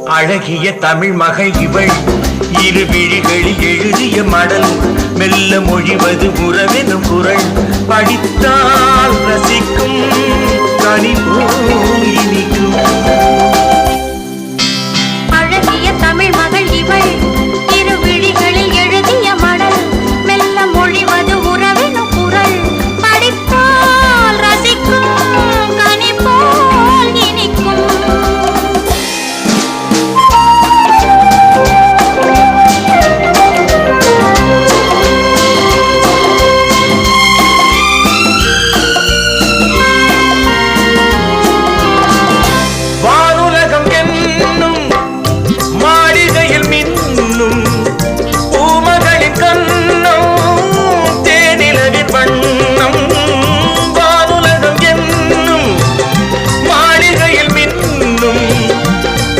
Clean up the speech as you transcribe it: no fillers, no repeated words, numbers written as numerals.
அழகிய தமிழ் மகள் இவள் இரு விழிகளில் எழுதிய மடல் மெல்ல மொழிவது உறவெனும் குரல் படித்தால் ரசிக்கும் கனிபோ